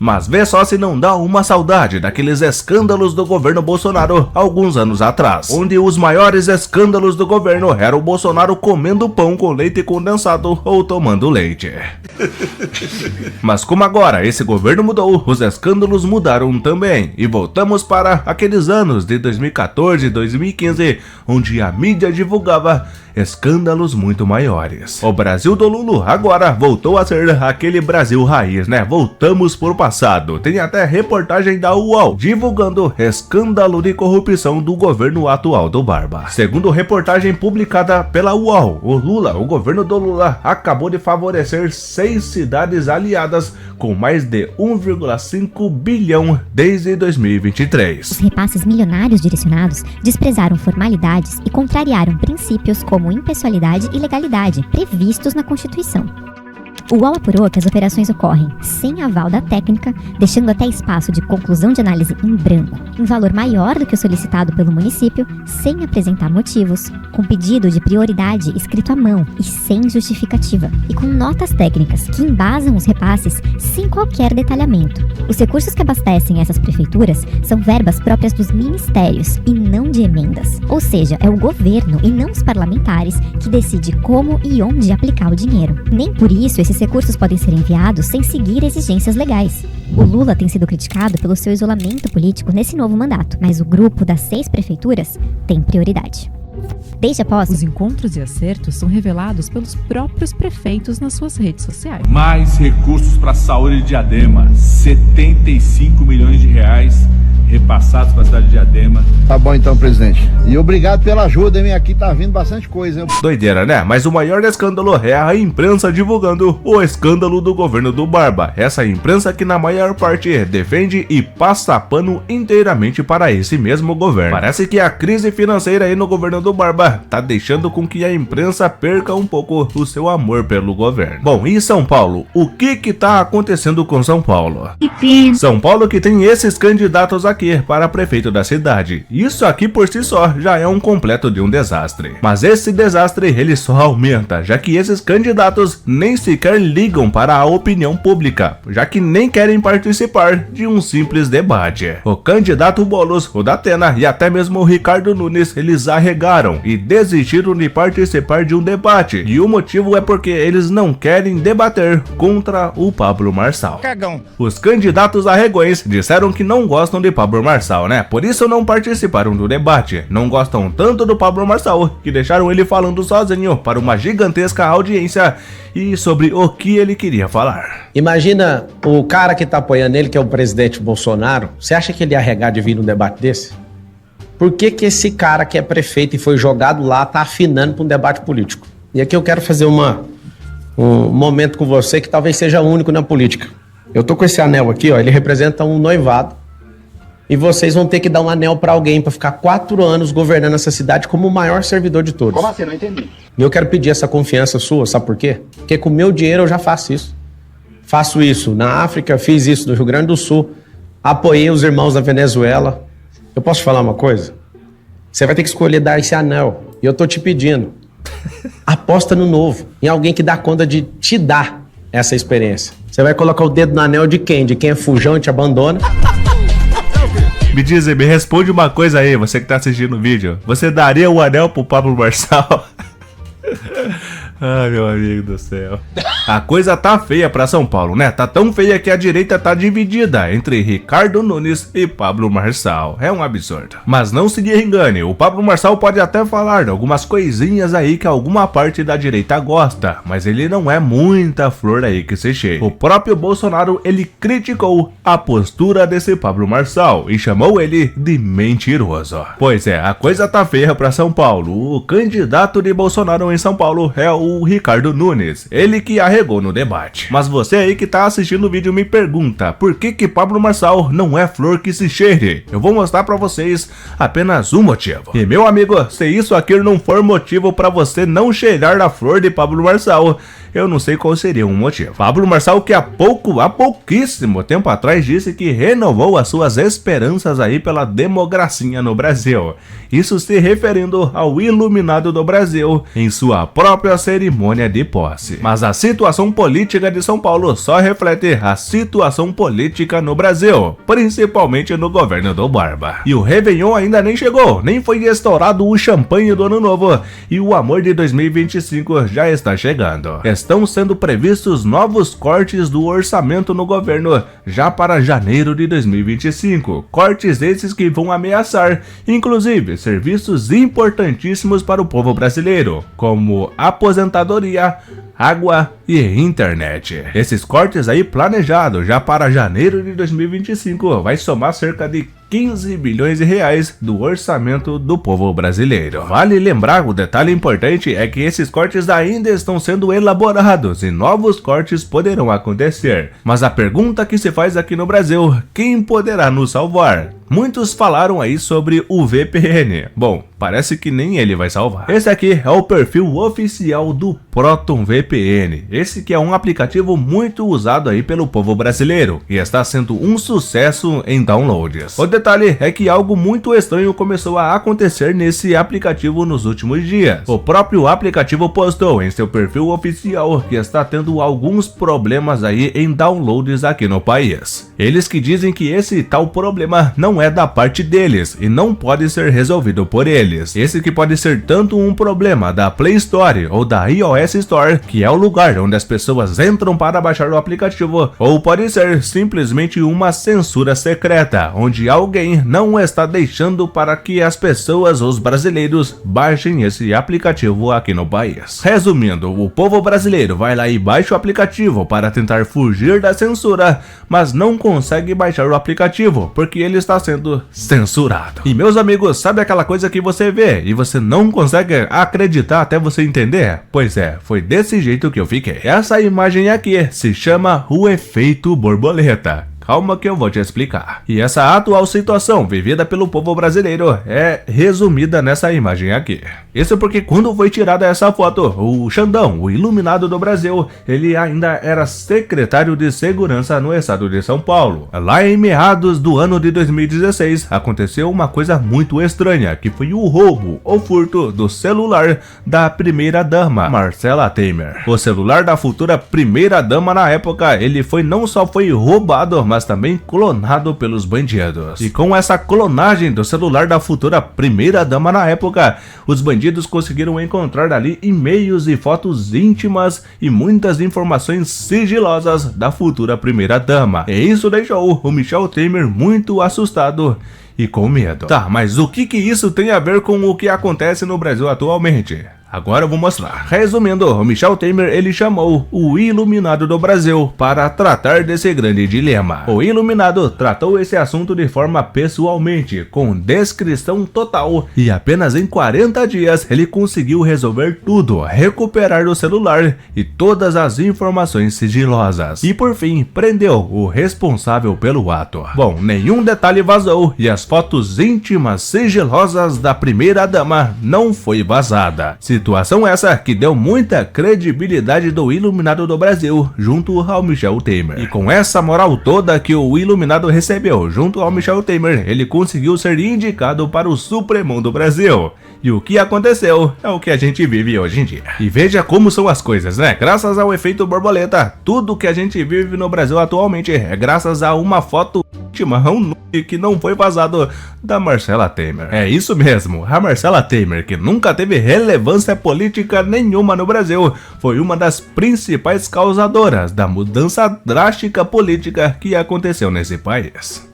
Mas vê só se não dá uma saudade daqueles escândalos do governo Bolsonaro alguns anos atrás, onde os maiores escândalos do governo era o Bolsonaro comendo pão com leite condensado ou tomando leite. Mas como agora esse governo mudou, os escândalos mudaram também, e voltamos para aqueles anos de 2014 e 2015, onde a mídia divulgava escândalos muito maiores. O Brasil do Lula agora voltou a ser aquele Brasil raiz, né? Voltamos pro passado. Tem até reportagem da UOL divulgando escândalo de corrupção do governo atual do Barba. Segundo reportagem publicada pela UOL, o governo do Lula acabou de favorecer 6 cidades aliadas com mais de 1,5 bilhão desde 2023. Os repasses milionários direcionados desprezaram formalidades e contrariaram princípios como impessoalidade e legalidade previstos na Constituição. O UOL apurou que as operações ocorrem sem aval da técnica, deixando até espaço de conclusão de análise em branco, em valor maior do que o solicitado pelo município, sem apresentar motivos, com pedido de prioridade escrito à mão e sem justificativa, e com notas técnicas que embasam os repasses sem qualquer detalhamento. Os recursos que abastecem essas prefeituras são verbas próprias dos ministérios e não de emendas, ou seja, é o governo e não os parlamentares que decide como e onde aplicar o dinheiro. Nem por isso esses recursos podem ser enviados sem seguir exigências legais. O Lula tem sido criticado pelo seu isolamento político nesse novo mandato, mas o grupo das 6 prefeituras tem prioridade. Desde a posse, os encontros e acertos são revelados pelos próprios prefeitos nas suas redes sociais. Mais recursos para a saúde de Diadema, 75 milhões de reais repassados para a cidade de Diadema. Tá bom então, presidente. E obrigado pela ajuda, hein? Aqui tá vindo bastante coisa, hein? Doideira, né? Mas o maior escândalo é a imprensa divulgando o escândalo do governo do Barba. Essa imprensa que na maior parte defende e passa pano inteiramente para esse mesmo governo. Parece que a crise financeira aí no governo do Barba tá deixando com que a imprensa perca um pouco o seu amor pelo governo. Bom, e São Paulo? O que tá acontecendo com São Paulo? São Paulo que tem esses candidatos aqui para prefeito da cidade. Isso aqui por si só já é um completo de um desastre. Mas esse desastre ele só aumenta, já que esses candidatos nem sequer ligam para a opinião pública, já que nem querem participar de um simples debate. O candidato Boulos, o Datena e até mesmo o Ricardo Nunes, eles arregaram e desistiram de participar de um debate. E o motivo é porque eles não querem debater contra o Pablo Marçal. Cagão. Os candidatos arregões disseram que não gostam de Pablo Marçal, né? Por isso não participaram do debate. Não gostam tanto do Pablo Marçal que deixaram ele falando sozinho para uma gigantesca audiência e sobre o que ele queria falar. Imagina o cara que tá apoiando ele, que é o presidente Bolsonaro. Você acha que ele ia arregar de vir num debate desse? Por que esse cara que é prefeito e foi jogado lá tá afinando para um debate político? E aqui eu quero fazer um momento com você que talvez seja único na política. Eu tô com esse anel aqui, ó, ele representa um noivado. E vocês vão ter que dar um anel pra alguém pra ficar 4 anos governando essa cidade como o maior servidor de todos. Como assim? Não entendi. E eu quero pedir essa confiança sua, sabe por quê? Porque com o meu dinheiro eu já faço isso. Faço isso na África, fiz isso no Rio Grande do Sul, apoiei os irmãos da Venezuela. Eu posso te falar uma coisa? Você vai ter que escolher dar esse anel. E eu tô te pedindo. Aposta no novo, em alguém que dá conta de te dar essa experiência. Você vai colocar o dedo no anel de quem? De quem é fujão e te abandona? Me responde uma coisa aí, você que tá assistindo o vídeo. Você daria o anel pro Pablo Marçal? Ai, meu amigo do céu. A coisa tá feia pra São Paulo, né? Tá tão feia que a direita tá dividida entre Ricardo Nunes e Pablo Marçal. É um absurdo. Mas não se engane, o Pablo Marçal pode até falar de algumas coisinhas aí que alguma parte da direita gosta, mas ele não é muita flor aí que se cheia. O próprio Bolsonaro, ele criticou a postura desse Pablo Marçal e chamou ele de mentiroso. Pois é, a coisa tá feia pra São Paulo. O candidato de Bolsonaro em São Paulo é o Ricardo Nunes, ele que arregou no debate. Mas você aí que tá assistindo o vídeo me pergunta, por que Pablo Marçal não é flor que se cheire? Eu vou mostrar pra vocês apenas um motivo. E meu amigo, se isso aqui não for motivo pra você não cheirar a flor de Pablo Marçal, eu não sei qual seria um motivo. Pablo Marçal que há pouquíssimo tempo atrás disse que renovou as suas esperanças aí pela democracia no Brasil. Isso se referindo ao iluminado do Brasil em sua própria série cerimônia de posse. Mas a situação política de São Paulo só reflete a situação política no Brasil, principalmente no governo do Barba. E o Réveillon ainda nem chegou, nem foi estourado o champanhe do Ano Novo, e o amor de 2025 já está chegando. Estão sendo previstos novos cortes do orçamento no governo já para janeiro de 2025, cortes esses que vão ameaçar, inclusive, serviços importantíssimos para o povo brasileiro, como aposentadoria, água e internet. Esses cortes aí planejados já para janeiro de 2025 vai somar cerca de 15 bilhões de reais do orçamento do povo brasileiro. Vale lembrar, o detalhe importante é que esses cortes ainda estão sendo elaborados e novos cortes poderão acontecer. Mas a pergunta que se faz aqui no Brasil, quem poderá nos salvar? Muitos falaram aí sobre o VPN. Bom, parece que nem ele vai salvar. Esse aqui é o perfil oficial do Proton VPN. Esse que é um aplicativo muito usado aí pelo povo brasileiro e está sendo um sucesso em downloads. O detalhe é que algo muito estranho começou a acontecer nesse aplicativo nos últimos dias. O próprio aplicativo postou em seu perfil oficial que está tendo alguns problemas aí em downloads aqui no país. Eles que dizem que esse tal problema não é da parte deles e não pode ser resolvido por eles. Esse que pode ser tanto um problema da Play Store ou da iOS Store, que é o lugar onde as pessoas entram para baixar o aplicativo, ou pode ser simplesmente uma censura secreta, onde alguém não está deixando para que as pessoas, os brasileiros, baixem esse aplicativo aqui no país. Resumindo, o povo brasileiro vai lá e baixa o aplicativo para tentar fugir da censura, mas não consegue baixar o aplicativo porque ele está sendo censurado. E meus amigos, sabe aquela coisa que você vê e você não consegue acreditar até você entender? Pois é, foi desse jeito que eu fiquei. Essa imagem aqui se chama o efeito borboleta. Calma que eu vou te explicar. E essa atual situação vivida pelo povo brasileiro é resumida nessa imagem aqui. Isso porque quando foi tirada essa foto, o Xandão, o iluminado do Brasil, ele ainda era secretário de segurança no estado de São Paulo. Lá em meados do ano de 2016, aconteceu uma coisa muito estranha, que foi o roubo ou furto do celular da primeira-dama, Marcela Temer. O celular da futura primeira-dama na época, ele não só foi roubado, mas também clonado pelos bandidos. E com essa clonagem do celular da futura primeira-dama na época, os bandidos conseguiram encontrar ali e-mails e fotos íntimas e muitas informações sigilosas da futura primeira-dama. E isso deixou o Michel Temer muito assustado e com medo. Tá, mas o que isso tem a ver com o que acontece no Brasil atualmente? Agora eu vou mostrar. Resumindo, o Michel Temer ele chamou o iluminado do Brasil para tratar desse grande dilema. O iluminado tratou esse assunto de forma pessoalmente, com descrição total, e apenas em 40 dias ele conseguiu resolver tudo, recuperar o celular e todas as informações sigilosas. E por fim, prendeu o responsável pelo ato. Bom, nenhum detalhe vazou e as fotos íntimas sigilosas da primeira-dama não foi vazada. Situação essa que deu muita credibilidade do iluminado do Brasil junto ao Michel Temer. E com essa moral toda que o iluminado recebeu junto ao Michel Temer, ele conseguiu ser indicado para o Supremão do Brasil. E o que aconteceu é o que a gente vive hoje em dia. E veja como são as coisas, né? Graças ao efeito borboleta, tudo que a gente vive no Brasil atualmente é graças a uma foto íntima, um nude que não foi vazado da Marcela Temer. É isso mesmo, a Marcela Temer, que nunca teve relevância política nenhuma no Brasil, foi uma das principais causadoras da mudança drástica política que aconteceu nesse país.